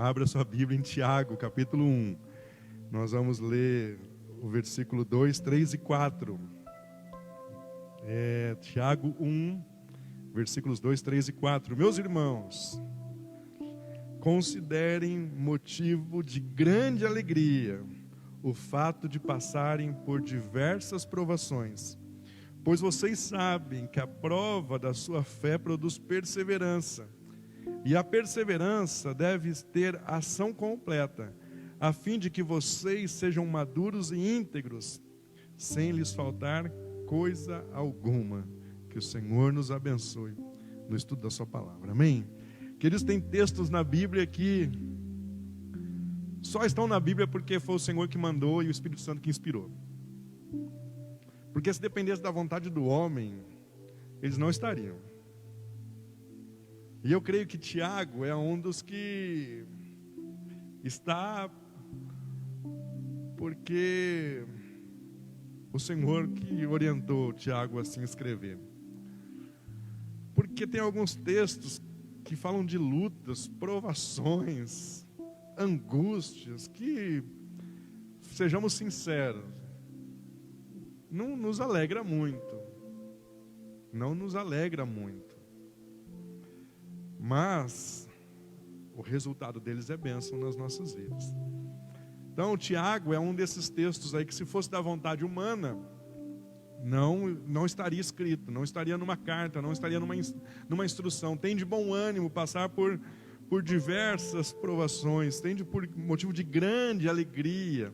Abra sua Bíblia em Tiago, capítulo 1. Nós vamos ler o versículo 2, 3 e 4. Tiago 1, versículos 2, 3 e 4. Meus irmãos, considerem motivo de grande alegria o fato de passarem por diversas provações, pois vocês sabem que a prova da sua fé produz perseverança. E a perseverança deve ter ação completa, a fim de que vocês sejam maduros e íntegros, sem lhes faltar coisa alguma. Que o Senhor nos abençoe no estudo da sua palavra. Amém? Queridos, tem textos na Bíblia que só estão na Bíblia porque foi o Senhor que mandou e o Espírito Santo que inspirou. Porque se dependesse da vontade do homem, eles não estariam. E eu creio que Tiago é um dos que está porque o Senhor que orientou Tiago assim escrever. Porque tem alguns textos que falam de lutas, provações, angústias, que, sejamos sinceros, não nos alegra muito. Não nos alegra muito. Mas o resultado deles é bênção nas nossas vidas. Então, Tiago é um desses textos aí que, se fosse da vontade humana, não estaria escrito, não estaria numa carta, não estaria numa instrução. Tem de bom ânimo passar por diversas provações, tem por motivo de grande alegria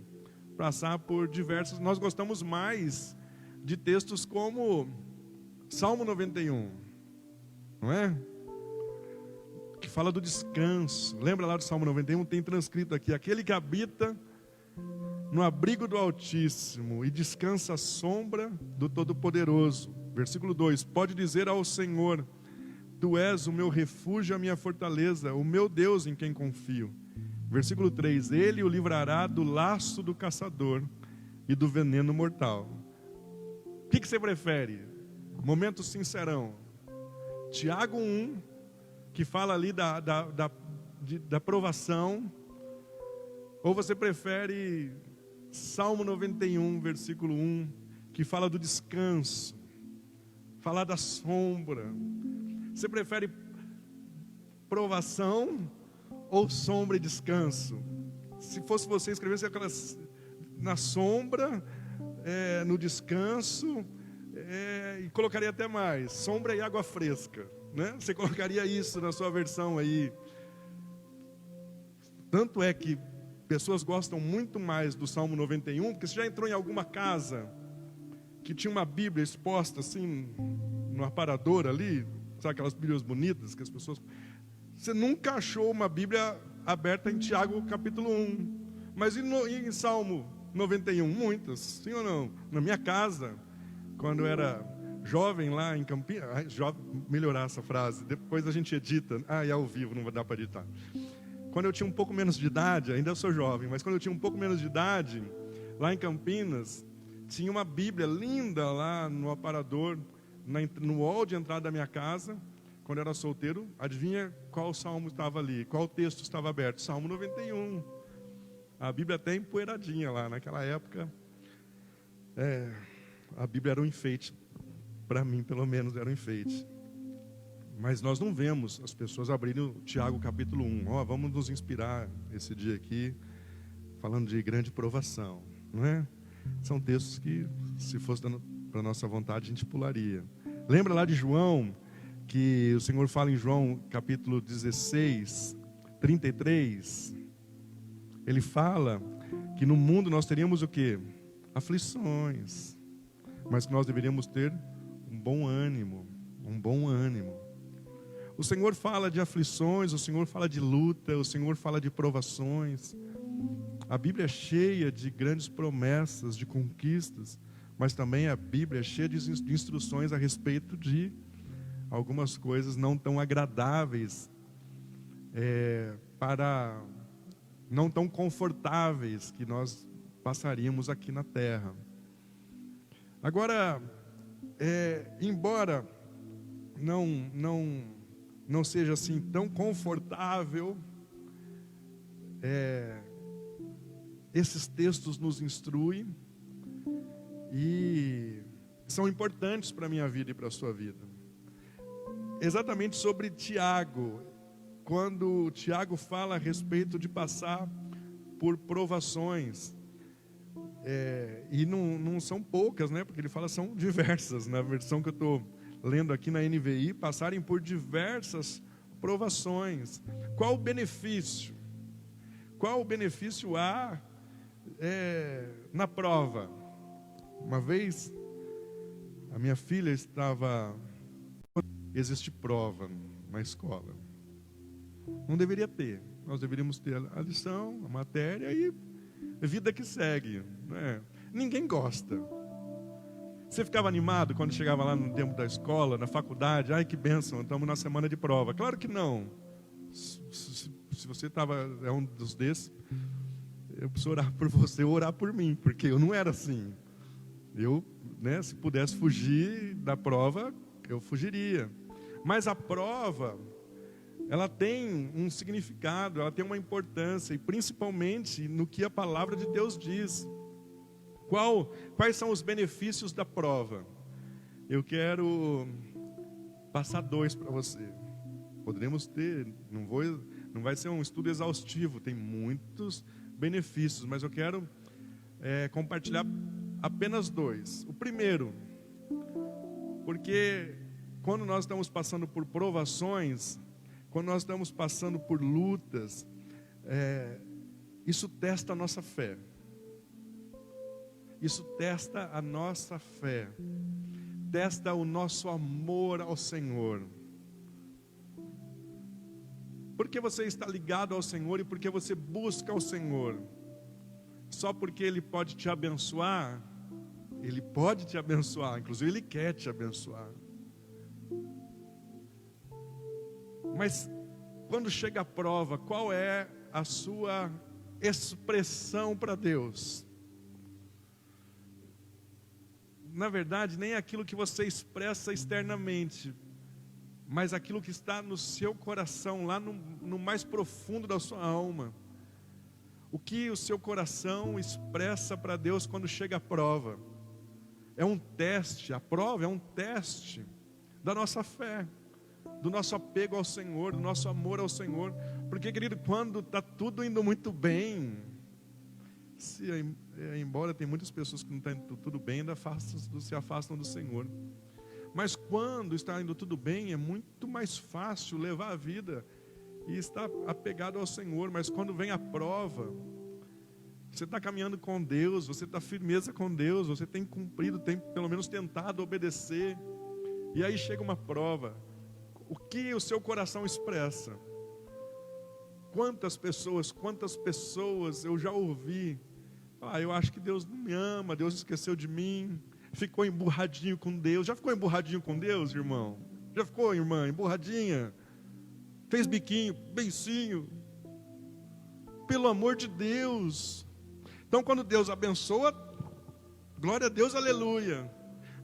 passar por diversas. Nós gostamos mais de textos como Salmo 91, não é? Que fala do descanso. Lembra lá do Salmo 91? Tem transcrito aqui: aquele que habita no abrigo do Altíssimo e descansa à sombra do Todo-Poderoso. Versículo 2: pode dizer ao Senhor: tu és o meu refúgio, a minha fortaleza, o meu Deus em quem confio. Versículo 3: ele o livrará do laço do caçador e do veneno mortal. O que você prefere? Momento sincerão. Tiago 1, que fala ali da provação, ou você prefere Salmo 91, versículo 1, que fala do descanso, falar da sombra? Você prefere provação ou sombra e descanso? Se fosse você, escrevesse aquelas na sombra, no descanso, e colocaria até mais, sombra e água fresca, né? Você colocaria isso na sua versão aí. Tanto é que pessoas gostam muito mais do Salmo 91, porque você já entrou em alguma casa que tinha uma Bíblia exposta assim no aparador ali, sabe aquelas Bíblias bonitas que as pessoas... Você nunca achou uma Bíblia aberta em Tiago capítulo 1. Mas e em Salmo 91? Muitas, sim ou não? Na minha casa, quando eu era jovem lá em Campinas, melhorar essa frase, depois a gente edita, é ao vivo, não vai dar para editar. Quando eu tinha um pouco menos de idade, ainda sou jovem, mas quando eu tinha um pouco menos de idade, lá em Campinas, tinha uma Bíblia linda lá no aparador, no hall de entrada da minha casa. Quando eu era solteiro, adivinha qual salmo estava ali, qual texto estava aberto? Salmo 91. A Bíblia até empoeiradinha lá, naquela época, a Bíblia era um enfeite, para mim pelo menos era um enfeite. Mas nós não vemos as pessoas abrirem o Tiago capítulo 1. Vamos nos inspirar esse dia aqui, falando de grande provação, não é? São textos que, se fosse para nossa vontade, a gente pularia. Lembra lá de João, que o Senhor fala em João capítulo 16, 33. Ele fala que no mundo nós teríamos o quê? Aflições. Mas que nós deveríamos ter um bom ânimo. Um bom ânimo. O Senhor fala de aflições, o Senhor fala de luta, o Senhor fala de provações. A Bíblia é cheia de grandes promessas, de conquistas, mas também a Bíblia é cheia de instruções a respeito de algumas coisas não tão agradáveis, não tão confortáveis que nós passaríamos aqui na terra. Agora, embora não seja assim tão confortável, esses textos nos instruem e são importantes para a minha vida e para a sua vida. Exatamente sobre Tiago, quando Tiago fala a respeito de passar por provações, e não são poucas, né? Porque ele fala são diversas. Na versão que eu estou lendo aqui na NVI, passarem por diversas provações. Qual o benefício? Qual o benefício há na prova? Uma vez, a minha filha estava... Existe prova na escola. Não deveria ter. Nós deveríamos ter a lição, a matéria e vida que segue, né? Ninguém gosta. Você ficava animado quando chegava lá no tempo da escola, na faculdade? Ai, que bênção, estamos na semana de prova. Claro que não. Se você é um dos desses, eu preciso orar por você ou orar por mim, porque eu não era assim. Eu, se pudesse fugir da prova, eu fugiria. Mas a prova, ela tem um significado, ela tem uma importância, e principalmente no que a palavra de Deus diz. Quais são os benefícios da prova? Eu quero passar 2 para você. Poderemos ter, não vai ser um estudo exaustivo, tem muitos benefícios, mas eu quero compartilhar apenas 2. O primeiro, porque quando nós estamos passando por provações, quando nós estamos passando por lutas, isso testa a nossa fé. Isso testa a nossa fé. Testa o nosso amor ao Senhor. Porque você está ligado ao Senhor e porque você busca o Senhor. Só porque Ele pode te abençoar, Ele pode te abençoar, inclusive Ele quer te abençoar. Mas quando chega a prova, qual é a sua expressão para Deus? Na verdade, nem aquilo que você expressa externamente, mas aquilo que está no seu coração, lá no mais profundo da sua alma. O que o seu coração expressa para Deus quando chega a prova? É um teste, a prova é um teste da nossa fé, do nosso apego ao Senhor, do nosso amor ao Senhor. Porque, querido, quando está tudo indo muito bem, embora tem muitas pessoas que não estão indo tudo bem, ainda se afastam do Senhor. Mas quando está indo tudo bem, é muito mais fácil levar a vida e estar apegado ao Senhor. Mas quando vem a prova, você está caminhando com Deus, você está firmeza com Deus, você tem cumprido, tem pelo menos tentado obedecer. E aí chega uma prova. O que o seu coração expressa? Quantas pessoas eu já ouvi: eu acho que Deus não me ama, Deus esqueceu de mim, ficou emburradinho com Deus. Já ficou emburradinho com Deus, irmão? Já ficou, irmã, emburradinha? Fez biquinho, beicinho? Pelo amor de Deus. Então quando Deus abençoa, glória a Deus, aleluia.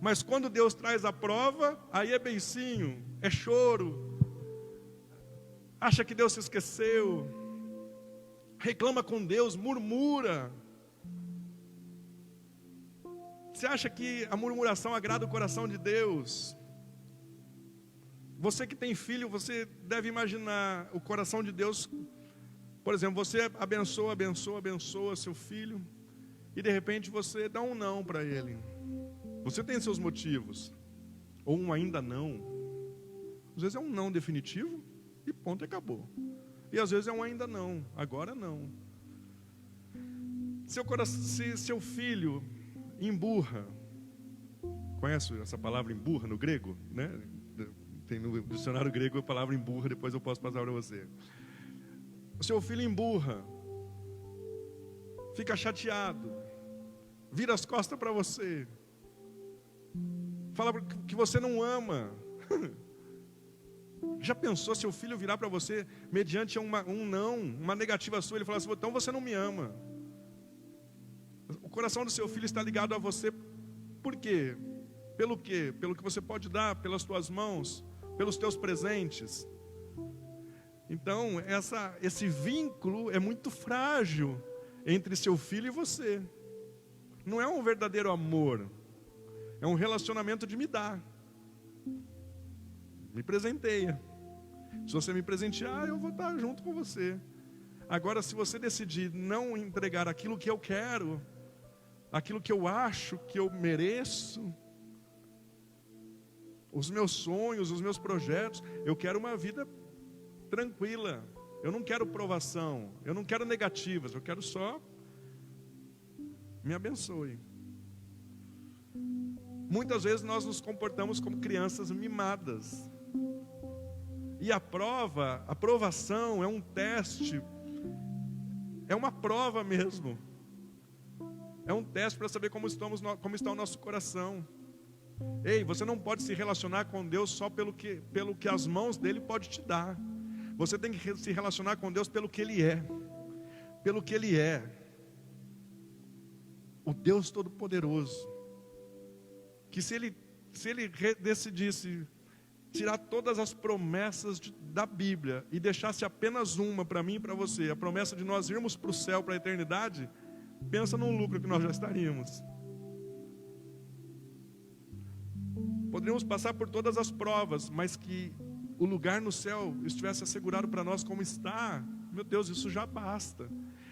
Mas quando Deus traz a prova, aí é beicinho, é choro. Acha que Deus se esqueceu, reclama com Deus, murmura. Você acha que a murmuração agrada o coração de Deus? Você que tem filho, você deve imaginar o coração de Deus. Por exemplo, você abençoa seu filho, e de repente você dá um não para ele. Você tem seus motivos, ou um ainda não. Às vezes é um não definitivo, e ponto, acabou. E às vezes é um ainda não, agora não. Se seu filho emburra, conhece essa palavra emburra no grego, né? Tem no dicionário grego a palavra emburra, depois eu posso passar para você. O seu filho emburra, fica chateado, vira as costas para você, fala que você não ama. Já pensou se o filho virar para você mediante um não, uma negativa sua, ele falar assim: então você não me ama? O coração do seu filho está ligado a você. Por quê? Pelo quê? Pelo que você pode dar, pelas tuas mãos, pelos teus presentes. Então, esse vínculo é muito frágil entre seu filho e você. Não é um verdadeiro amor, é um relacionamento de me dar. Me presenteia. Se você me presentear, eu vou estar junto com você. Agora, se você decidir não entregar aquilo que eu quero, aquilo que eu acho que eu mereço, os meus sonhos, os meus projetos, eu quero uma vida tranquila. Eu não quero provação, eu não quero negativas, eu quero só me abençoe. Muitas vezes nós nos comportamos como crianças mimadas. E a aprovação é um teste, é uma prova mesmo. É um teste para saber como está o nosso coração. Ei, você não pode se relacionar com Deus só pelo que as mãos dele podem te dar. Você tem que se relacionar com Deus pelo que Ele é. Pelo que Ele é. O Deus Todo-Poderoso. Que se Ele decidisse tirar todas as promessas da Bíblia e deixasse apenas uma para mim e para você, a promessa de nós irmos para o céu, para a eternidade, pensa num lucro que nós já estaríamos. Poderíamos passar por todas as provas, mas que o lugar no céu estivesse assegurado para nós como está, meu Deus, isso já basta.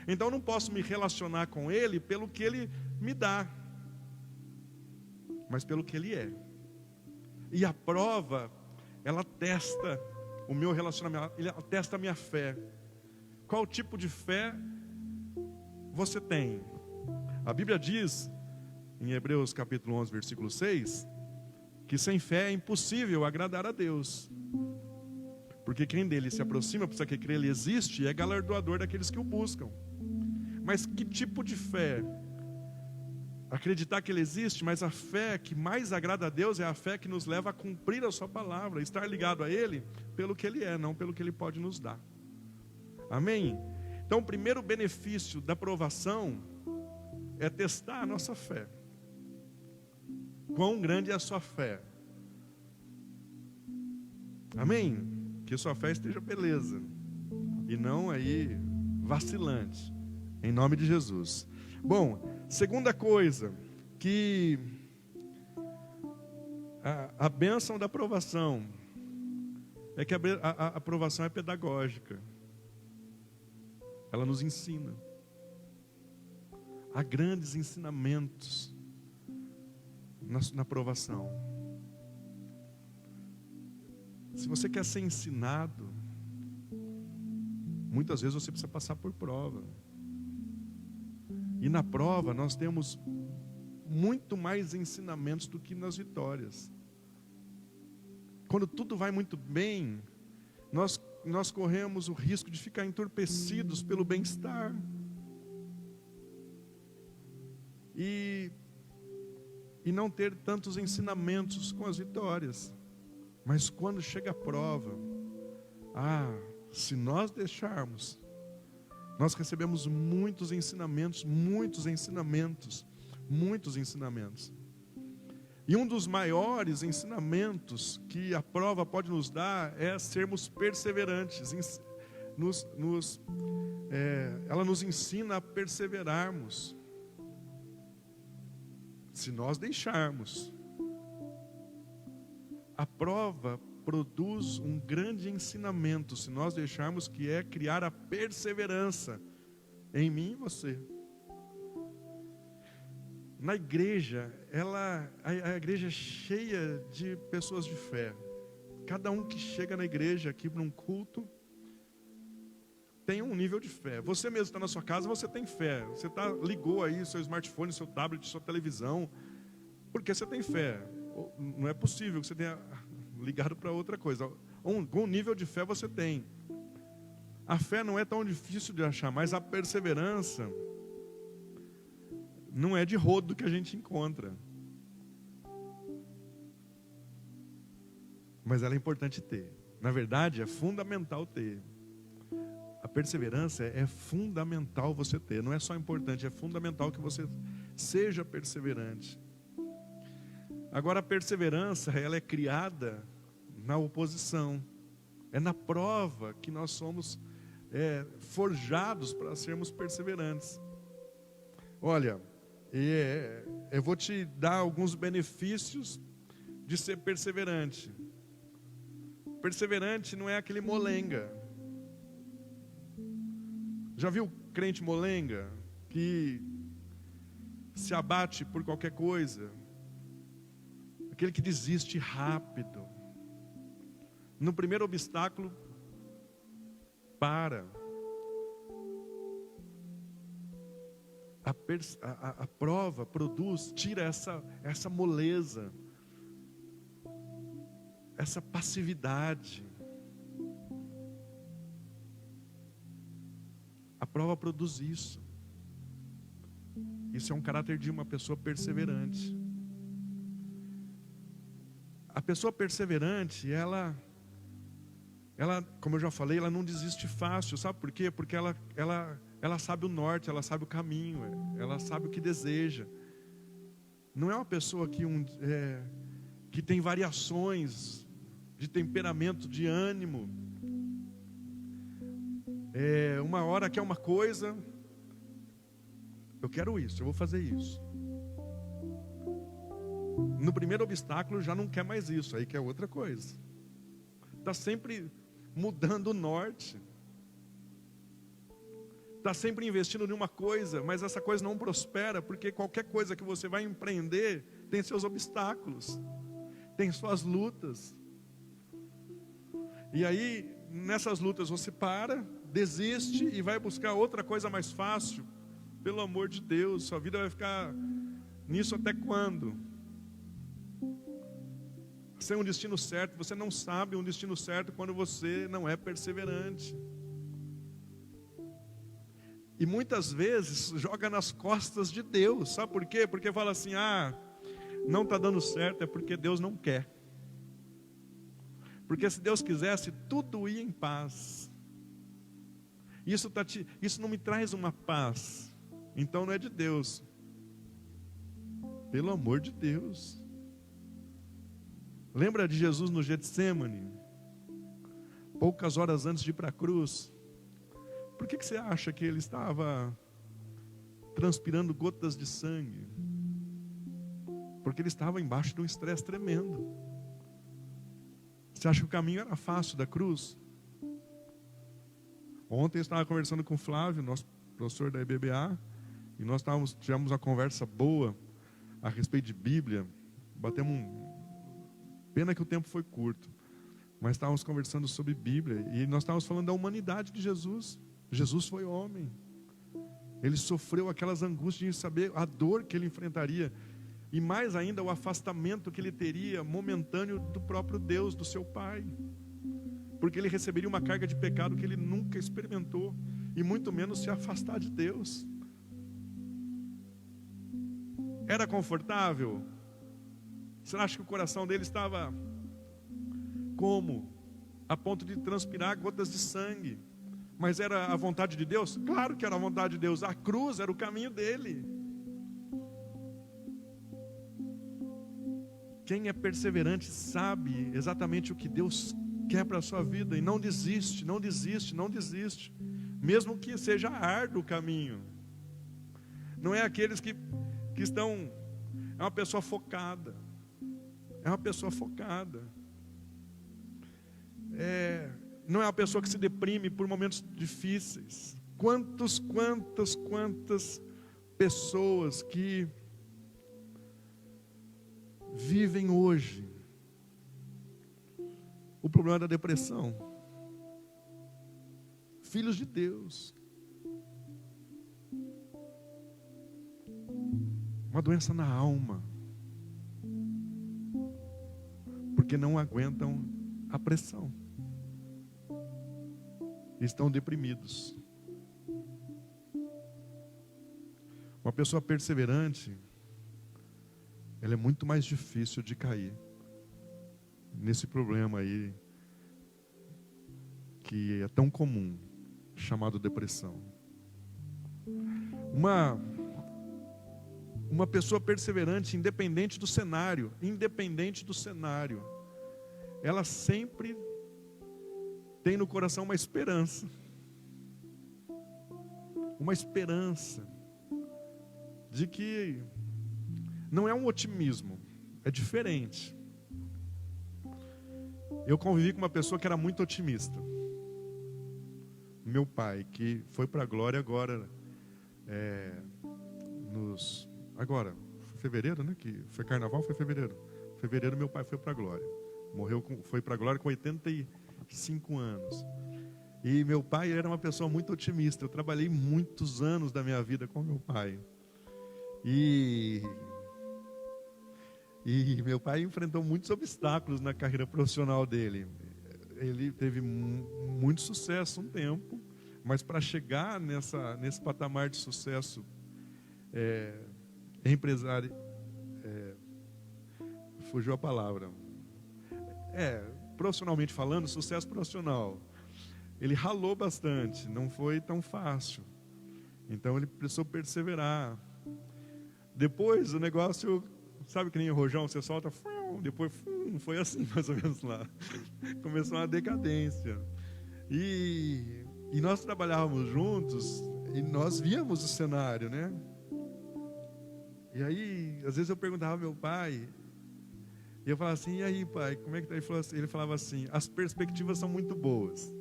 Então eu não posso me relacionar com Ele pelo que Ele me dá, mas pelo que Ele é. E a prova, ela testa o meu relacionamento, ela testa a minha fé. Qual tipo de fé você tem? A Bíblia diz, em Hebreus capítulo 11, versículo 6, que sem fé é impossível agradar a Deus. Porque quem dele se aproxima, precisa que crê, ele existe e é galardoador daqueles que o buscam. Mas que tipo de fé? Acreditar que Ele existe, mas a fé que mais agrada a Deus é a fé que nos leva a cumprir a sua palavra, estar ligado a Ele pelo que Ele é, não pelo que Ele pode nos dar. Amém? Então o primeiro benefício da provação é testar a nossa fé. Quão grande é a sua fé? Amém? Que sua fé esteja beleza e não aí vacilante, em nome de Jesus. Bom, segunda coisa, que a bênção da aprovação é que a aprovação é pedagógica. Ela nos ensina. Há grandes ensinamentos na aprovação. Se você quer ser ensinado, muitas vezes você precisa passar por prova. E na prova nós temos muito mais ensinamentos do que nas vitórias. Quando tudo vai muito bem, nós corremos o risco de ficar entorpecidos pelo bem-estar. E não ter tantos ensinamentos com as vitórias. Mas quando chega a prova, se nós deixarmos, nós recebemos muitos ensinamentos. E um dos maiores ensinamentos que a prova pode nos dar é sermos perseverantes. Ela nos ensina a perseverarmos. Se nós deixarmos, a prova produz um grande ensinamento, se nós deixarmos, que é criar a perseverança em mim e você. Na igreja, a igreja é cheia de pessoas de fé. Cada um que chega na igreja aqui para um culto tem um nível de fé. Você mesmo está na sua casa, você tem fé. Você ligou aí seu smartphone, seu tablet, sua televisão, porque você tem fé. Não é possível que você tenha ligado para outra coisa. Um nível de fé você tem. A fé não é tão difícil de achar, mas a perseverança não é de rodo que a gente encontra. Mas ela é importante ter. Na verdade, é fundamental ter. A perseverança é fundamental você ter. Não é só importante, é fundamental que você seja perseverante. Agora, a perseverança, ela é criada na oposição. É na prova que nós somos forjados para sermos perseverantes. Olha, eu vou te dar alguns benefícios de ser perseverante. Perseverante não é aquele molenga. Já viu crente molenga que se abate por qualquer coisa? Aquele que desiste rápido. No primeiro obstáculo, para. A prova produz, tira essa moleza, essa passividade. A prova produz isso. Isso é um caráter de uma pessoa perseverante. A pessoa perseverante, ela, como eu já falei, ela não desiste fácil. Sabe por quê? Porque ela sabe o norte, ela sabe o caminho, ela sabe o que deseja. Não é uma pessoa que tem variações de temperamento, de ânimo. Uma hora quer uma coisa, eu quero isso, eu vou fazer isso. No primeiro obstáculo já não quer mais isso, aí quer outra coisa. Está sempre mudando o norte. Está sempre investindo em uma coisa, mas essa coisa não prospera, porque qualquer coisa que você vai empreender tem seus obstáculos, tem suas lutas. E aí, nessas lutas você para, desiste e vai buscar outra coisa mais fácil. Pelo amor de Deus, sua vida vai ficar nisso até quando? Sem um destino certo, você não sabe um destino certo quando você não é perseverante. E muitas vezes joga nas costas de Deus. Sabe por quê? Porque fala assim, não está dando certo, é porque Deus não quer. Porque se Deus quisesse, tudo ia em paz. Isso não me traz uma paz. Então não é de Deus. Pelo amor de Deus. Lembra de Jesus no Getsêmani? Poucas horas antes de ir para a cruz. Por que você acha que ele estava transpirando gotas de sangue? Porque ele estava embaixo de um estresse tremendo. Você acha que o caminho era fácil da cruz? Ontem eu estava conversando com o Flávio, nosso professor da EBBA, e nós tivemos uma conversa boa a respeito de Bíblia. Pena que o tempo foi curto, mas estávamos conversando sobre Bíblia, e nós estávamos falando da humanidade de Jesus. Jesus foi homem. Ele sofreu aquelas angústias de saber a dor que ele enfrentaria, e mais ainda o afastamento que ele teria momentâneo do próprio Deus, do seu Pai, porque ele receberia uma carga de pecado que ele nunca experimentou, e muito menos se afastar de Deus. Era confortável? Você acha que o coração dele estava como? A ponto de transpirar gotas de sangue. Mas era a vontade de Deus? Claro que era a vontade de Deus. A cruz era o caminho dele. Quem é perseverante sabe exatamente o que Deus quer para a sua vida. E não desiste, não desiste, não desiste. Mesmo que seja árduo o caminho. Não é aqueles que estão... É uma pessoa focada. É uma pessoa focada. Não é uma pessoa que se deprime por momentos difíceis. Quantas pessoas que vivem hoje o problema da depressão. Filhos de Deus. Uma doença na alma. Porque não aguentam a pressão. Estão deprimidos. Uma pessoa perseverante, ela é muito mais difícil de cair nesse problema aí que é tão comum, chamado depressão. Uma pessoa perseverante, independente do cenário, ela sempre tem no coração uma esperança. Uma esperança de que não é um otimismo, é diferente. Eu convivi com uma pessoa que era muito otimista. Meu pai, que foi para a glória agora, agora, fevereiro, né? Que foi carnaval, foi fevereiro. Fevereiro meu pai foi para a glória. Foi para a glória com 85 anos. E meu pai era uma pessoa muito otimista. Eu trabalhei muitos anos da minha vida com meu pai. E meu pai enfrentou muitos obstáculos na carreira profissional dele. Ele teve muito sucesso um tempo, mas para chegar nesse patamar de sucesso empresário, fugiu a palavra. Profissionalmente falando, sucesso profissional. Ele ralou bastante, não foi tão fácil. Então ele precisou perseverar. Depois o negócio, sabe que nem o rojão, você solta, depois foi assim mais ou menos lá. Começou uma decadência. E nós trabalhávamos juntos e nós víamos o cenário, né? E aí, às vezes eu perguntava ao meu pai, e eu falava assim, e aí pai, como é que tá? Ele falava assim, as perspectivas são muito boas.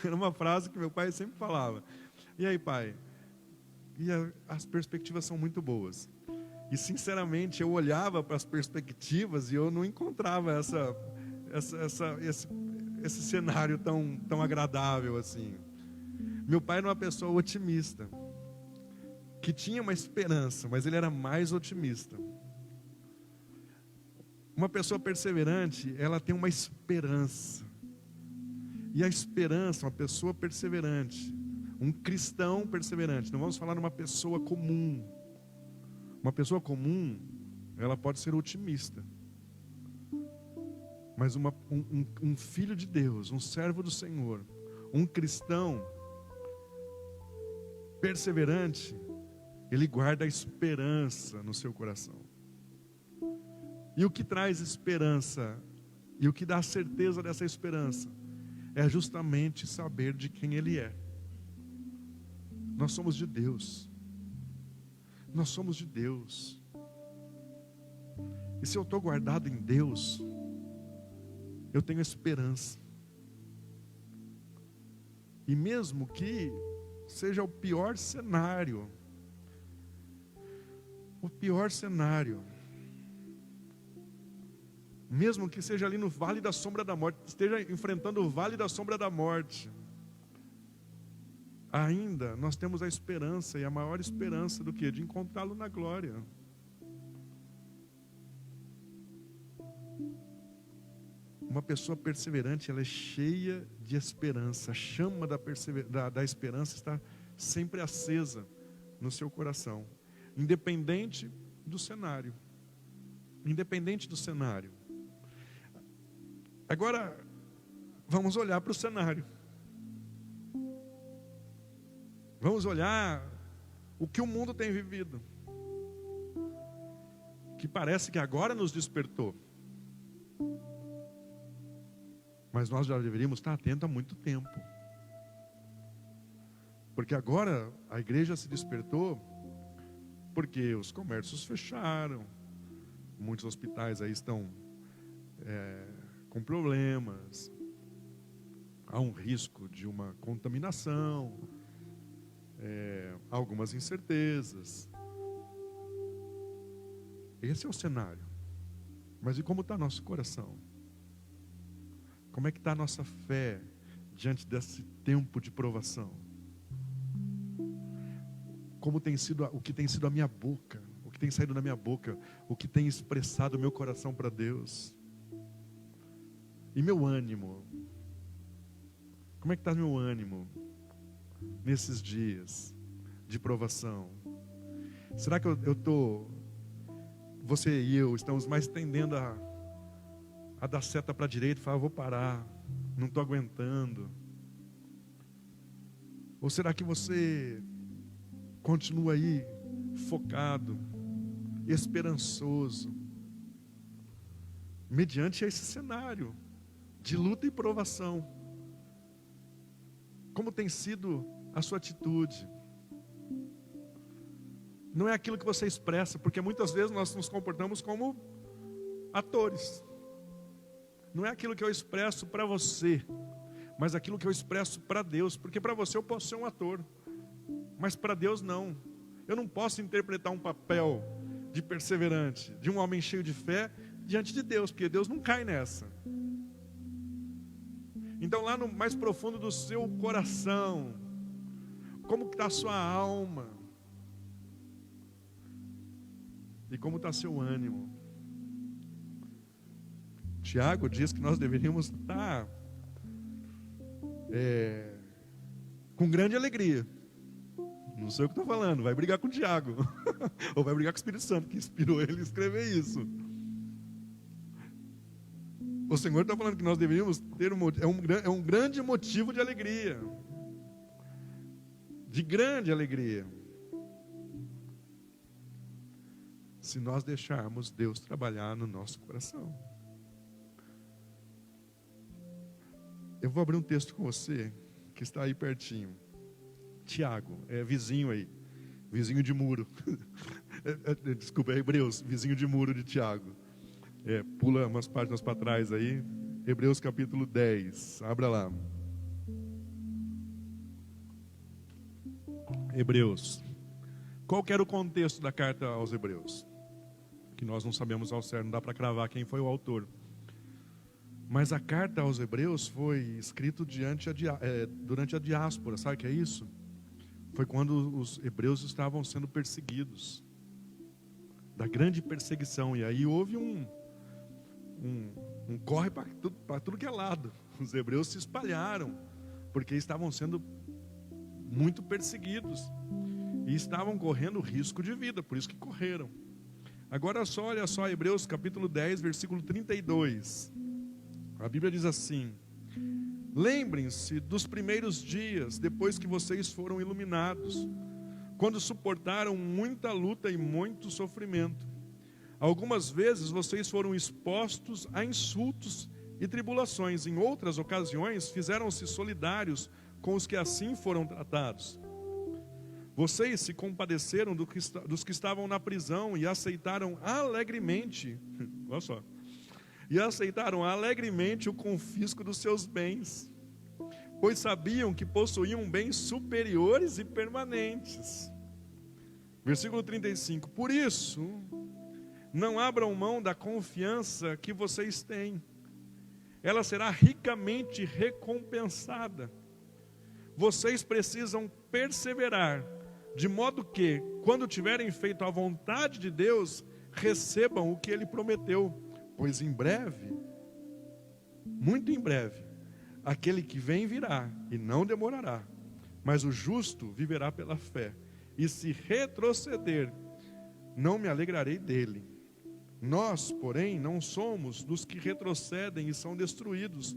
Era uma frase que meu pai sempre falava. E aí pai, as perspectivas são muito boas. E sinceramente eu olhava para as perspectivas e eu não encontrava esse cenário tão agradável assim. Meu pai era uma pessoa otimista, que tinha uma esperança, mas ele era mais otimista. Uma pessoa perseverante, ela tem uma esperança. E a esperança, uma pessoa perseverante, um cristão perseverante, não vamos falar numa pessoa comum. Uma pessoa comum, ela pode ser otimista. Mas um filho de Deus, um servo do Senhor, um cristão perseverante, ele guarda a esperança no seu coração. E o que traz esperança, e o que dá certeza dessa esperança, é justamente saber de quem Ele é. Nós somos de Deus. Nós somos de Deus. E se eu estou guardado em Deus, eu tenho esperança. E mesmo que seja o pior cenário, mesmo que seja ali no vale da sombra da morte, esteja enfrentando o vale da sombra da morte, ainda nós temos a esperança, e a maior esperança do que? De encontrá-lo na glória. Uma pessoa perseverante, ela é cheia de esperança. A chama da esperança está sempre acesa no seu coração, independente do cenário. Independente do cenário. Agora, vamos olhar para o cenário. Vamos olhar o que o mundo tem vivido, que parece que agora nos despertou. Mas nós já deveríamos estar atentos há muito tempo. Porque agora a igreja se despertou, porque os comércios fecharam, muitos hospitais aí estão com problemas, há um risco de uma contaminação, algumas incertezas. Esse é o cenário. Mas e como está nosso coração? Como é que está a nossa fé diante desse tempo de provação? Como tem sido, o que tem sido a minha boca, o que tem saído da minha boca, o que tem expressado o meu coração para Deus? E meu ânimo? Como é que está meu ânimo nesses dias de provação? Será que você e eu estamos mais tendendo a dar seta para a direita e falar, vou parar, não estou aguentando? Ou será que você continua aí focado, esperançoso, mediante esse cenário de luta e provação? Como tem sido a sua atitude? Não é aquilo que você expressa, porque muitas vezes nós nos comportamos como atores. Não é aquilo que eu expresso para você, mas aquilo que eu expresso para Deus. Porque para você eu posso ser um ator, mas para Deus não. Eu não posso interpretar um papel de perseverante, de um homem cheio de fé, diante de Deus, porque Deus não cai nessa. Então lá no mais profundo do seu coração, como está a sua alma? E como está seu ânimo? Tiago diz que nós deveríamos estar com grande alegria. Não sei o que estou falando, vai brigar com o Tiago. Ou vai brigar com o Espírito Santo, que inspirou ele a escrever isso. O Senhor está falando que nós deveríamos ter um grande motivo de alegria. De grande alegria. Se nós deixarmos Deus trabalhar no nosso coração. Eu vou abrir um texto com você, que está aí pertinho. Tiago, é vizinho aí. Vizinho de muro. Desculpa, é Hebreus, vizinho de muro de Tiago. Pula umas páginas para trás aí. Hebreus capítulo 10. Abra lá. Hebreus. Qual que era o contexto da carta aos Hebreus? Que nós não sabemos ao certo, não dá para cravar quem foi o autor. Mas a carta aos Hebreus foi escrita durante a diáspora, sabe o que é isso? Foi quando os hebreus estavam sendo perseguidos. Da grande perseguição. E aí houve um corre para tudo que é lado. Os hebreus se espalharam, porque estavam sendo muito perseguidos. E estavam correndo risco de vida, por isso que correram. Agora olha só, Hebreus capítulo 10, versículo 32. A Bíblia diz assim: lembrem-se dos primeiros dias, depois que vocês foram iluminados, quando suportaram muita luta e muito sofrimento. Algumas vezes vocês foram expostos a insultos e tribulações. Em outras ocasiões, fizeram-se solidários com os que assim foram tratados. Vocês se compadeceram dos que estavam na prisão e aceitaram alegremente, olha só, o confisco dos seus bens, pois sabiam que possuíam bens superiores e permanentes. Versículo 35. Por isso, não abram mão da confiança que vocês têm. Ela será ricamente recompensada. Vocês precisam perseverar, de modo que, quando tiverem feito a vontade de Deus, recebam o que Ele prometeu. Pois em breve, muito em breve, aquele que vem virá e não demorará. Mas o justo viverá pela fé. E se retroceder, não me alegrarei dele. Nós, porém, não somos dos que retrocedem e são destruídos,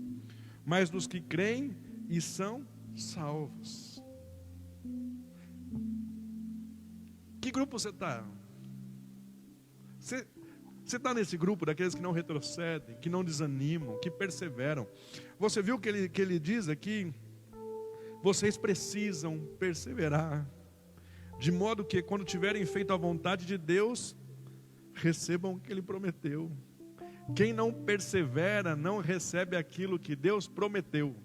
mas dos que creem e são salvos. Que grupo você está? Você está nesse grupo daqueles que não retrocedem, que não desanimam, que perseveram. Você viu que ele diz aqui? Vocês precisam perseverar, de modo que quando tiverem feito a vontade de Deus, recebam o que Ele prometeu. Quem não persevera não recebe aquilo que Deus prometeu.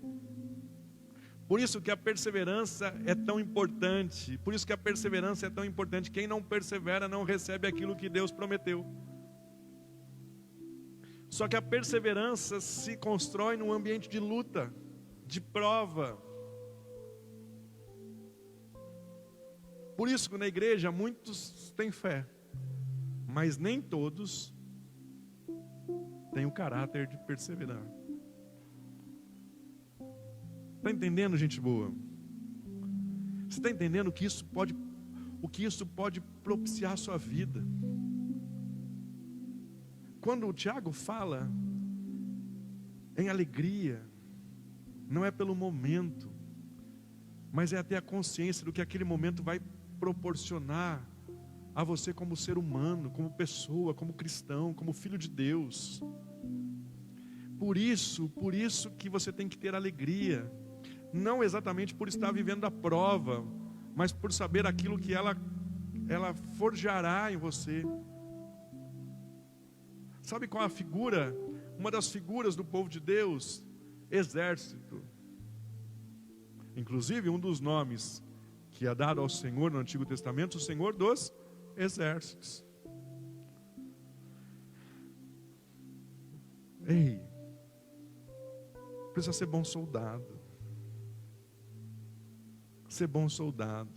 Por isso que a perseverança é tão importante. Quem não persevera não recebe aquilo que Deus prometeu. Só que a perseverança se constrói num ambiente de luta, de prova. Por isso que na igreja muitos têm fé, mas nem todos têm o caráter de perseverar. Está entendendo, gente boa? Você está entendendo o que isso pode propiciar a sua vida? Quando o Tiago fala em alegria, não é pelo momento, mas é até a consciência do que aquele momento vai proporcionar a você como ser humano, como pessoa, como cristão, como filho de Deus. Por isso que você tem que ter alegria. não exatamente por estar vivendo a prova, mas por saber aquilo que ela forjará em você. Sabe qual a figura? Uma das figuras do povo de Deus? Exército. Inclusive, um dos nomes que é dado ao Senhor no Antigo Testamento, o Senhor dos Exércitos. Ei, precisa ser bom soldado. Ser bom soldado.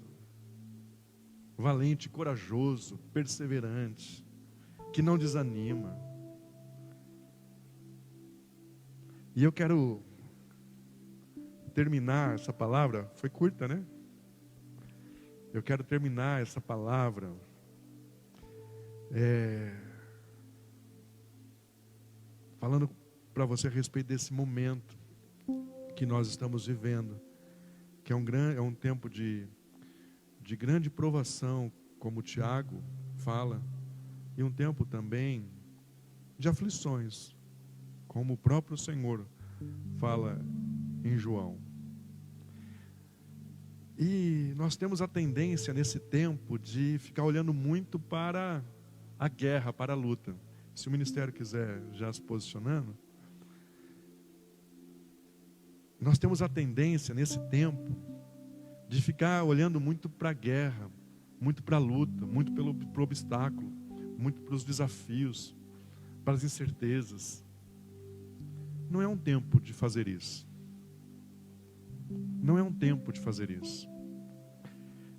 Valente, corajoso, perseverante, que não desanima. E eu quero terminar essa palavra, foi curta, né? Eu quero terminar essa palavra falando para você a respeito desse momento que nós estamos vivendo, que é um tempo de grande provação, como o Tiago fala, e um tempo também de aflições, como o próprio Senhor fala em João. E nós temos a tendência nesse tempo de ficar olhando muito para a guerra, para a luta. Se o ministério quiser já se posicionando, nós temos a tendência nesse tempo de ficar olhando muito para a guerra, muito para a luta, muito pro obstáculo, muito para os desafios, para as incertezas. Não é um tempo de fazer isso. Não é um tempo de fazer isso.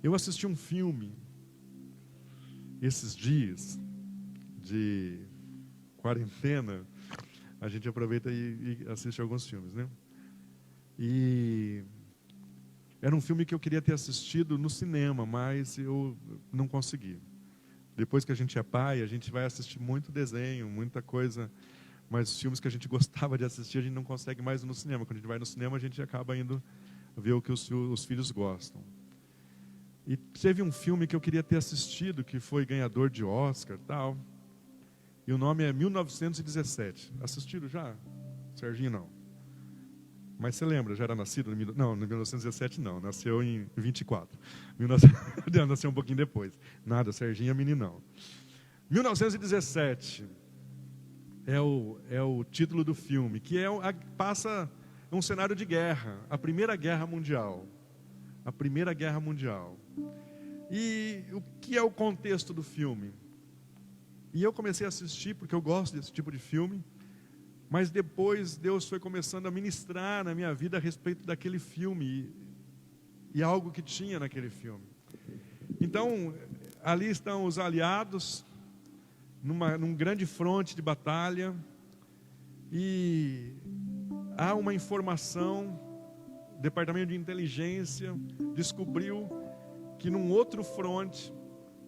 Eu assisti um filme esses dias de quarentena. A gente aproveita e assiste alguns filmes, né? E era um filme que eu queria ter assistido no cinema, mas eu não consegui. Depois que a gente é pai, a gente vai assistir muito desenho, muita coisa, mas os filmes que a gente gostava de assistir, a gente não consegue mais ir no cinema. Quando a gente vai no cinema, a gente acaba indo ver o que os filhos gostam. E teve um filme que eu queria ter assistido, que foi ganhador de Oscar e tal, e o nome é 1917. Assistiram já? Serginho, não. Mas você lembra, já era nascido? Não, em 1917 não, nasceu em 24. Nasceu um pouquinho depois. Nada, Serginho é meninão. 1917 é o título do filme, que passa um cenário de guerra, a Primeira Guerra Mundial. A Primeira Guerra Mundial. E o que é o contexto do filme? E eu comecei a assistir, porque eu gosto desse tipo de filme, mas depois Deus foi começando a ministrar na minha vida a respeito daquele filme e algo que tinha naquele filme. Então, ali estão os aliados, num grande fronte de batalha, e há uma informação. O Departamento de Inteligência descobriu que num outro fronte,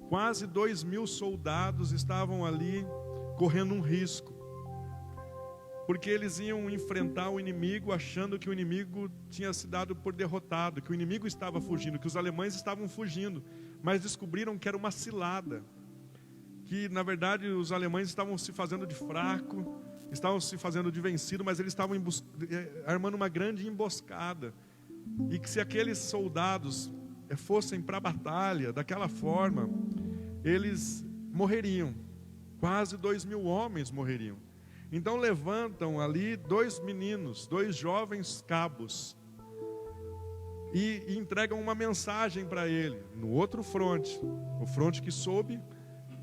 quase 2.000 soldados estavam ali correndo um risco, porque eles iam enfrentar o inimigo achando que o inimigo tinha se dado por derrotado, que o inimigo estava fugindo, que os alemães estavam fugindo, mas descobriram que era uma cilada, que na verdade os alemães estavam se fazendo de fraco, estavam se fazendo de vencido, mas eles estavam armando uma grande emboscada, e que se aqueles soldados fossem para a batalha daquela forma, eles morreriam, quase 2.000 homens morreriam. Então levantam ali 2 meninos, 2 jovens cabos, e entregam uma mensagem para ele, no outro fronte, o fronte que soube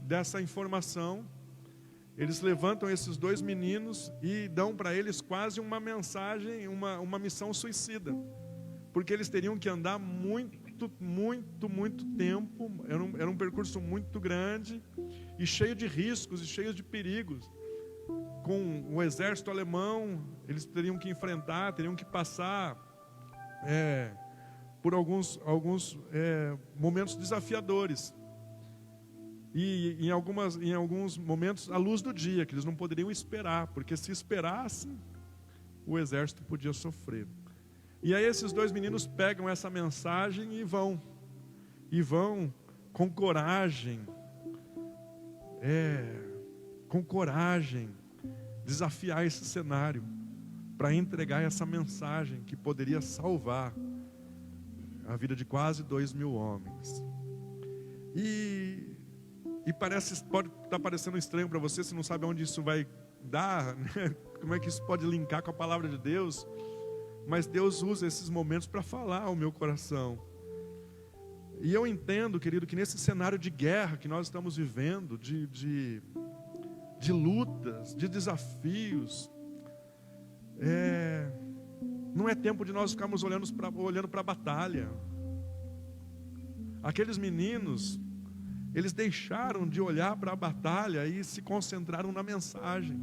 dessa informação. Eles levantam esses 2 meninos e dão para eles quase uma mensagem, uma missão suicida, porque eles teriam que andar muito tempo, era um percurso muito grande, e cheio de riscos e cheio de perigos. Com o exército alemão, eles teriam que enfrentar, teriam que passar por alguns momentos desafiadores. E em alguns momentos, à luz do dia, que eles não poderiam esperar, porque se esperassem, o exército podia sofrer. E aí esses 2 meninos pegam essa mensagem e vão com coragem, desafiar esse cenário, para entregar essa mensagem que poderia salvar a vida de quase 2.000 homens. E pode estar parecendo estranho para você, se não sabe onde isso vai dar, né? Como é que isso pode linkar com a palavra de Deus? Mas Deus usa esses momentos para falar ao meu coração. E eu entendo, querido, que nesse cenário de guerra que nós estamos vivendo, de lutas, de desafios, não é tempo de nós ficarmos olhando para a batalha. Aqueles meninos, eles deixaram de olhar para a batalha e se concentraram na mensagem.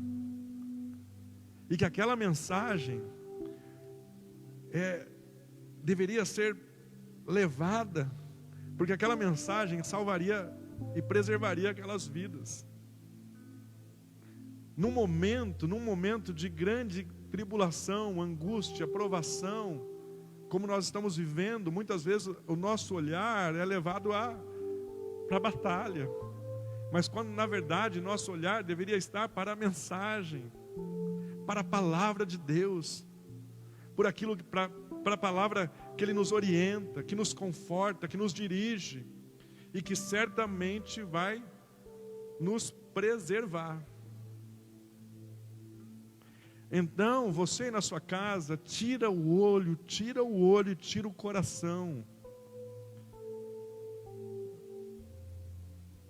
E que aquela mensagem deveria ser levada, porque aquela mensagem salvaria e preservaria aquelas vidas. Num momento de grande tribulação, angústia, provação, como nós estamos vivendo, muitas vezes o nosso olhar é levado para a batalha. Mas quando na verdade nosso olhar deveria estar para a mensagem, para a palavra de Deus, para a palavra que Ele nos orienta, que nos conforta, que nos dirige e que certamente vai nos preservar. Então, você aí na sua casa, tira o olho e tira o coração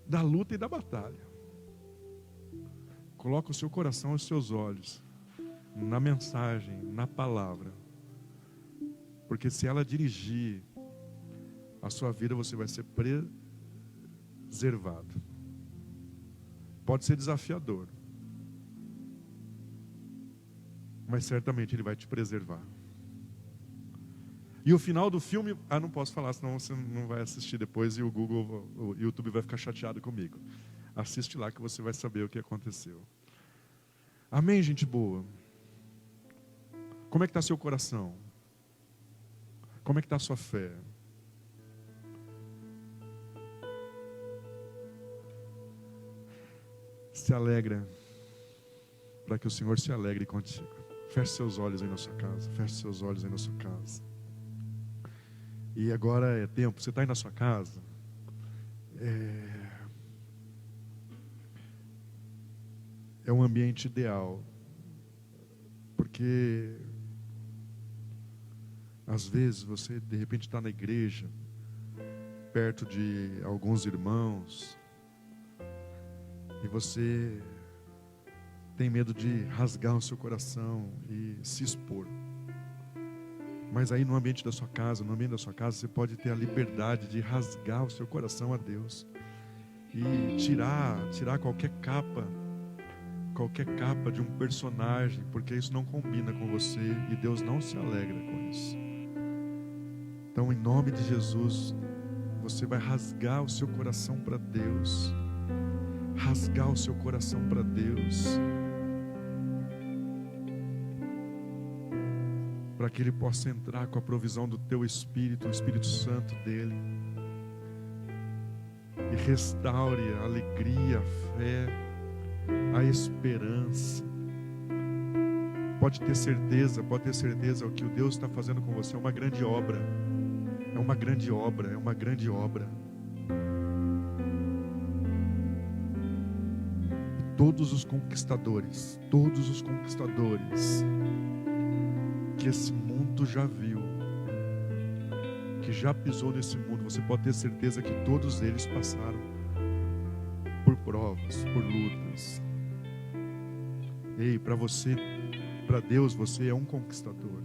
da luta e da batalha. Coloca o seu coração e os seus olhos na mensagem, na palavra. Porque se ela dirigir a sua vida, você vai ser preservado. Pode ser desafiador, mas certamente Ele vai te preservar. E o final do filme, não posso falar, senão você não vai assistir depois e o YouTube vai ficar chateado comigo. Assiste lá que você vai saber o que aconteceu. Amém, gente boa? Como é que está seu coração? Como é que está a sua fé? Se alegra, para que o Senhor se alegre contigo. Feche seus olhos aí na sua casa. Feche seus olhos aí na sua casa. E agora é tempo. Você está aí na sua casa. É um ambiente ideal. Porque às vezes você de repente está na igreja, perto de alguns irmãos, e você tem medo de rasgar o seu coração e se expor. Mas aí no ambiente da sua casa, você pode ter a liberdade de rasgar o seu coração a Deus e tirar qualquer capa de um personagem, porque isso não combina com você e Deus não se alegra com isso. Então, em nome de Jesus, você vai rasgar o seu coração para Deus. Rasgar o seu coração para Deus, para que Ele possa entrar com a provisão do teu Espírito, o Espírito Santo dEle, e restaure a alegria, a fé, a esperança. Pode ter certeza, o que o Deus está fazendo com você é uma grande obra. É uma grande obra, é uma grande obra. E todos os conquistadores que esse mundo já viu, que já pisou nesse mundo, você pode ter certeza que todos eles passaram por provas, por lutas. Ei, para Deus, você é um conquistador.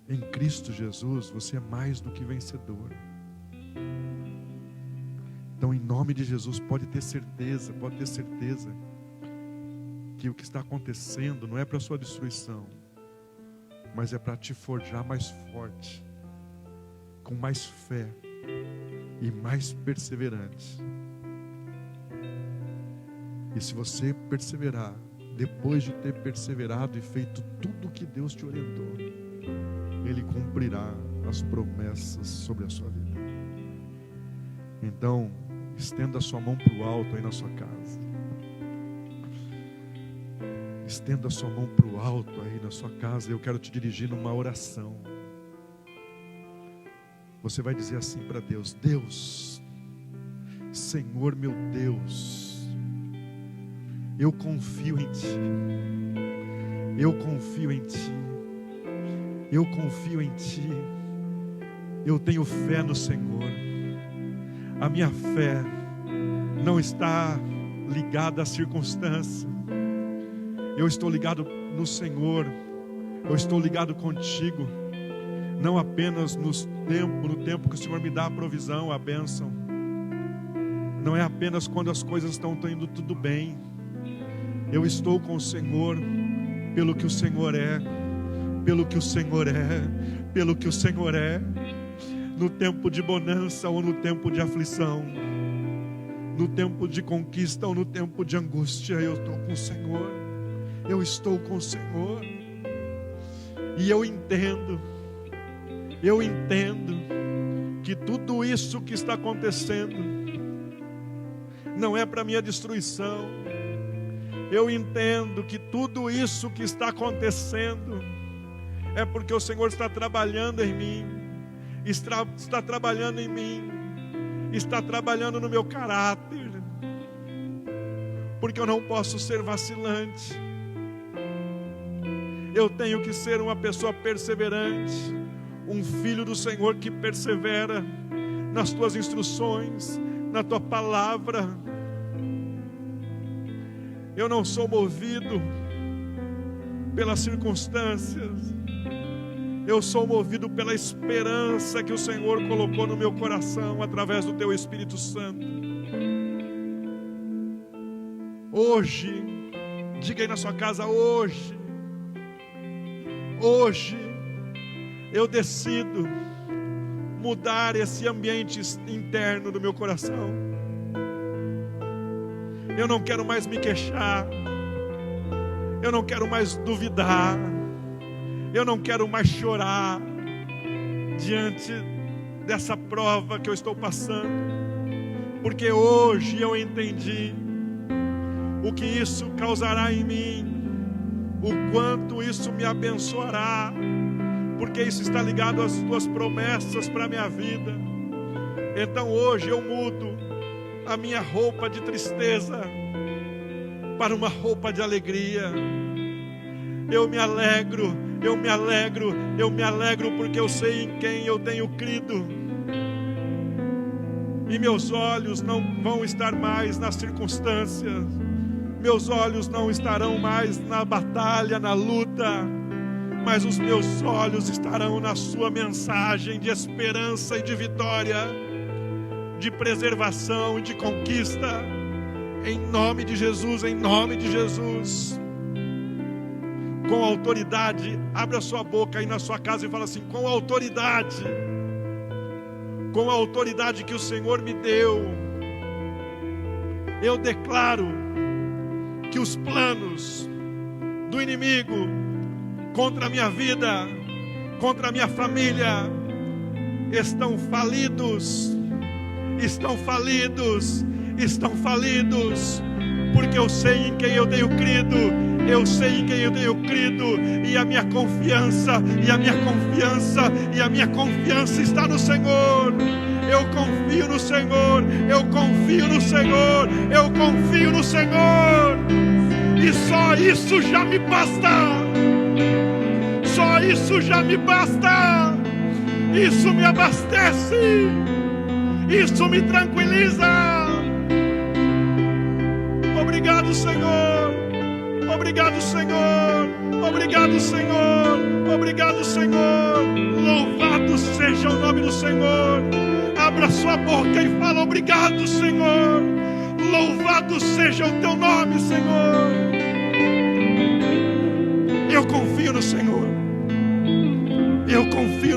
Em Cristo Jesus, você é mais do que vencedor. Então, em nome de Jesus, pode ter certeza que o que está acontecendo não é para a sua destruição, mas é para te forjar mais forte, com mais fé e mais perseverante. E se você perseverar, depois de ter perseverado e feito tudo o que Deus te orientou, Ele cumprirá as promessas sobre a sua vida. Então, estenda a sua mão para o alto aí na sua casa. Estenda a sua mão para o alto aí na sua casa. Eu quero te dirigir numa oração. Você vai dizer assim para Deus: Deus, Senhor meu Deus, eu confio em Ti. Eu confio em Ti. Eu confio em Ti. Eu tenho fé no Senhor. A minha fé não está ligada à circunstância. Eu estou ligado no Senhor. Eu estou ligado contigo. Não apenas no tempo que o Senhor me dá a provisão, a bênção. Não é apenas quando as coisas estão indo tudo bem. Eu estou com o Senhor pelo que o Senhor é. Pelo que o Senhor é. Pelo que o Senhor é. No tempo de bonança ou no tempo de aflição. No tempo de conquista ou no tempo de angústia, eu estou com o Senhor. Eu estou com o Senhor. E eu entendo que tudo isso que está acontecendo não é para minha destruição. Eu entendo que tudo isso que está acontecendo é porque o Senhor está trabalhando em mim, está trabalhando em mim, está trabalhando no meu caráter, porque eu não posso ser vacilante. Eu tenho que ser uma pessoa perseverante, um filho do Senhor que persevera nas tuas instruções, na tua palavra. Eu não sou movido pelas circunstâncias, eu sou movido pela esperança que o Senhor colocou no meu coração através do teu Espírito Santo. Hoje, diga aí na sua casa: hoje eu decido mudar esse ambiente interno do meu coração. Eu não quero mais me queixar, eu não quero mais duvidar, eu não quero mais chorar diante dessa prova que eu estou passando, porque hoje eu entendi o que isso causará em mim, o quanto isso me abençoará, porque isso está ligado às tuas promessas para a minha vida. Então hoje eu mudo a minha roupa de tristeza para uma roupa de alegria. Eu me alegro porque eu sei em quem eu tenho crido. E meus olhos não vão estar mais nas circunstâncias, meus olhos não estarão mais na batalha, na luta, mas os meus olhos estarão na sua mensagem de esperança e de vitória, de preservação e de conquista, em nome de Jesus, em nome de Jesus. Com autoridade, abre a sua boca aí na sua casa e fala assim: com a autoridade que o Senhor me deu, eu declaro que os planos do inimigo contra a minha vida, contra a minha família, estão falidos, porque eu sei em quem eu tenho crido, e a minha confiança está no Senhor. Eu confio no Senhor, e só isso já me basta, isso me abastece, isso me tranquiliza. Obrigado, Senhor. Louvado seja o nome do Senhor. Abra sua boca e fala: obrigado, Senhor. Louvado seja o teu nome, Senhor. Eu confio no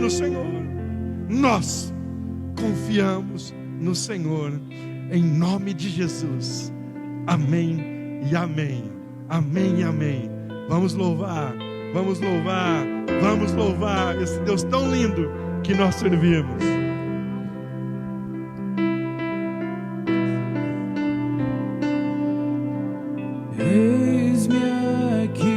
Senhor. Nós confiamos no Senhor, em nome de Jesus. Amém e amém. Amém e amém. Vamos louvar esse Deus tão lindo que nós servimos. Eis-me aqui.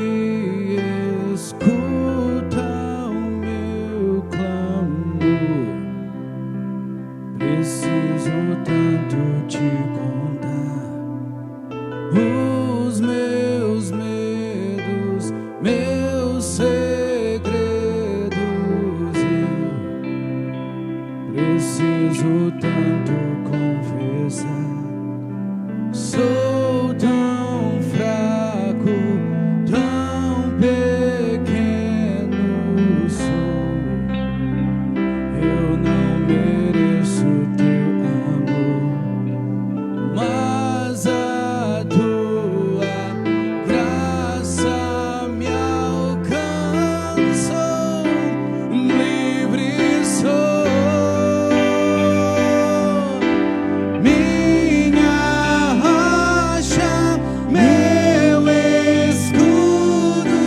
tanto te contar os meus medos, meus segredos. Eu preciso tanto confessar. Sou tão fraco, tão pequeno sou. Eu não mereço teu amor, mas a tua graça me alcançou. Livre sou. Minha rocha, meu escudo,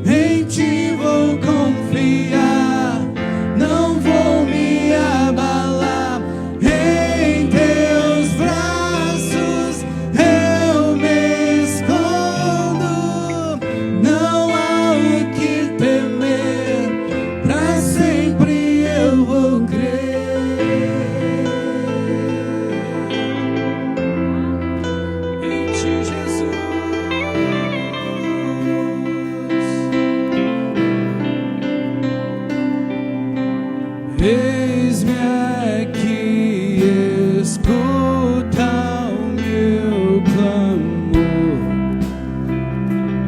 em ti vou confiar, não vou me abalar. Em teus braços eu me escondo, não há o que temer, pra sempre eu vou crer. Em ti, Jesus. Eis-me aqui, escuta o meu clamor.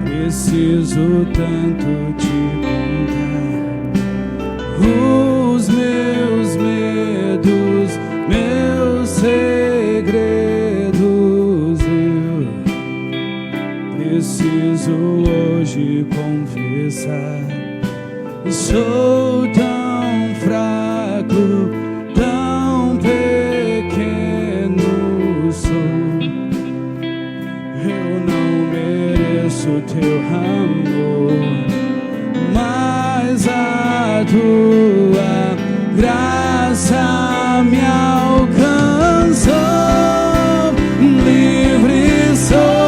Preciso tanto te contar os meus medos, meus segredos. Eu preciso hoje confessar. Sou tão fraco, tão pequeno sou. Eu não mereço teu amor, mas a tua graça me alcançou. Livre sou.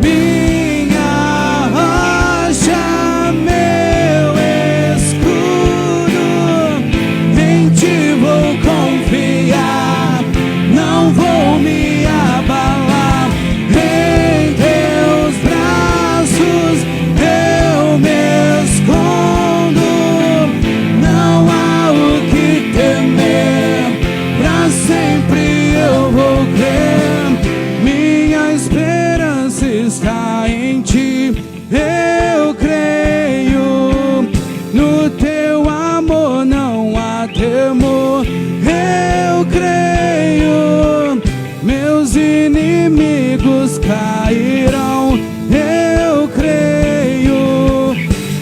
Minha rocha, meu escudo, em ti vou confiar, não vou me abalar. Em teus braços eu me escondo, não há o que temer, pra sempre eu vou crer. Minha esperança está em ti, eu creio. No teu amor não há temor, eu creio. Meus inimigos cairão, eu creio.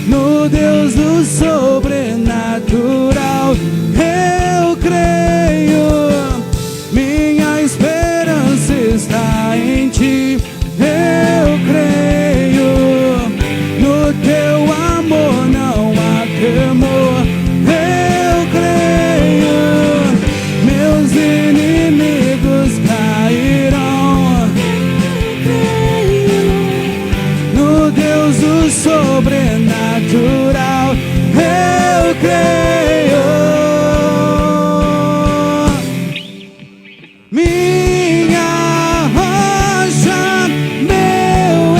No Deus do sobrenatural, eu creio. Minha esperança está em ti, eu creio. No teu amor não há temor, eu creio. Meus inimigos cairão, no Deus do sobrenatural, eu creio. Minha rocha, meu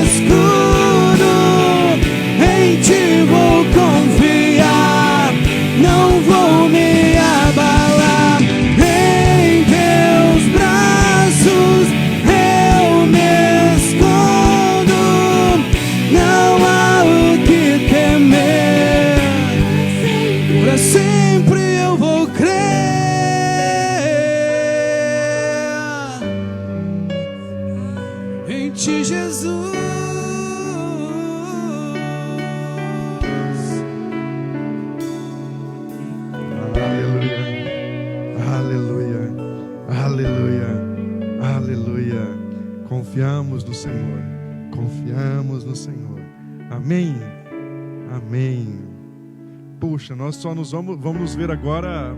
escudo, em ti vou confiar, não vou me abalar. Em teus braços eu me escondo, não há o que temer, pra sempre eu vou crer. Em ti, Jesus. Aleluia, aleluia, aleluia, aleluia. Confiamos no Senhor, confiamos no Senhor. Amém, amém. Puxa, nós só vamos nos ver agora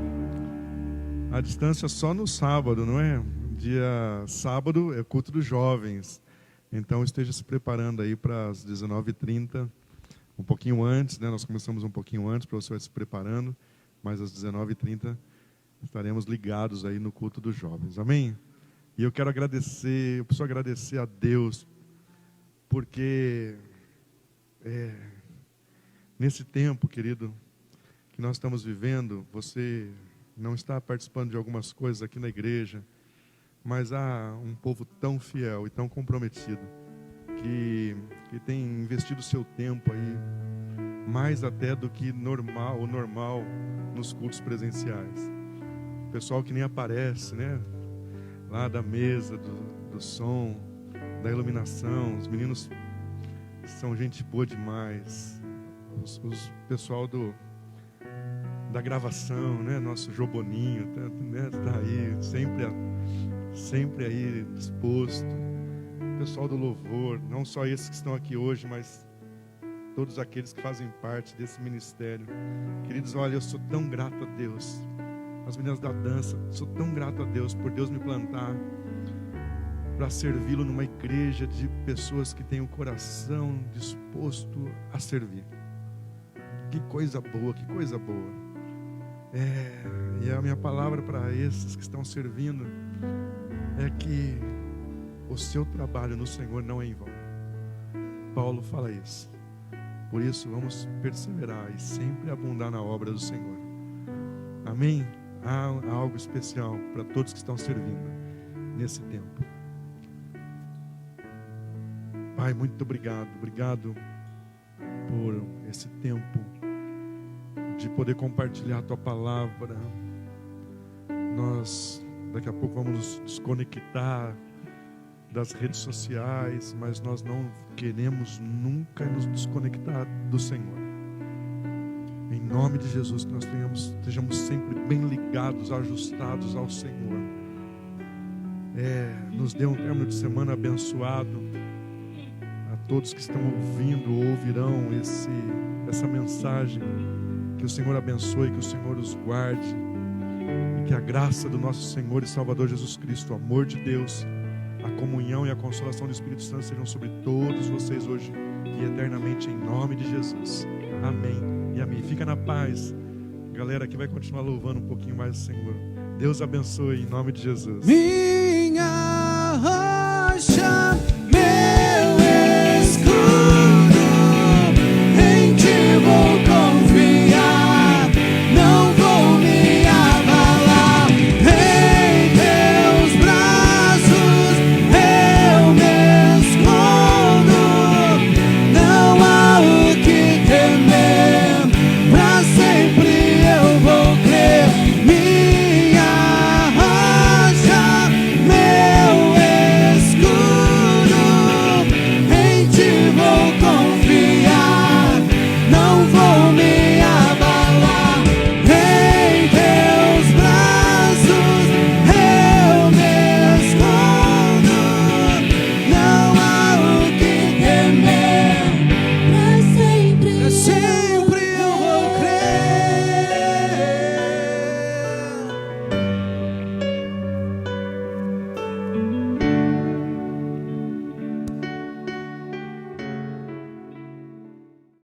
à distância só no sábado, não é? Dia sábado é culto dos jovens. Então esteja se preparando aí para as 19h30, um pouquinho antes, né? Nós começamos um pouquinho antes para você ir se preparando. mas às 19h30 estaremos ligados aí no culto dos jovens, amém? E eu quero agradecer, eu preciso agradecer a Deus, porque nesse tempo, querido, que nós estamos vivendo, você não está participando de algumas coisas aqui na igreja, mas há um povo tão fiel e tão comprometido, que tem investido seu tempo aí, mais até do que normal nos cultos presenciais. O pessoal que nem aparece, né? Lá da mesa, do som, da iluminação, os meninos são gente boa demais. Os pessoal da gravação, né? Nosso Joboninho, tá aí, sempre aí disposto. O pessoal do louvor, não só esses que estão aqui hoje, mas todos aqueles que fazem parte desse ministério. Queridos, olha, eu sou tão grato a Deus. As meninas da dança, sou tão grato a Deus por Deus me plantar para servi-lo numa igreja de pessoas que têm o coração disposto a servir. Que coisa boa, que coisa boa. E a minha palavra para esses que estão servindo é que o seu trabalho no Senhor não é em vão. Paulo fala isso. Por isso vamos perseverar e sempre abundar na obra do Senhor. Amém? Há algo especial para todos que estão servindo nesse tempo. Pai, muito obrigado. Obrigado por esse tempo de poder compartilhar a Tua palavra. Nós daqui a pouco vamos nos desconectar das redes sociais, mas nós não queremos nunca nos desconectar do Senhor. Em nome de Jesus, que nós estejamos sempre bem ligados, ajustados ao Senhor. Nos dê um término de semana abençoado. A todos que estão ouvindo ou ouvirão essa mensagem, que o Senhor abençoe, que o Senhor os guarde, e que a graça do nosso Senhor e Salvador Jesus Cristo, o amor de Deus, a comunhão e a consolação do Espírito Santo sejam sobre todos vocês hoje e eternamente, em nome de Jesus. Amém e amém. Fica na paz. Galera aqui vai continuar louvando um pouquinho mais o Senhor. Deus abençoe em nome de Jesus. Minha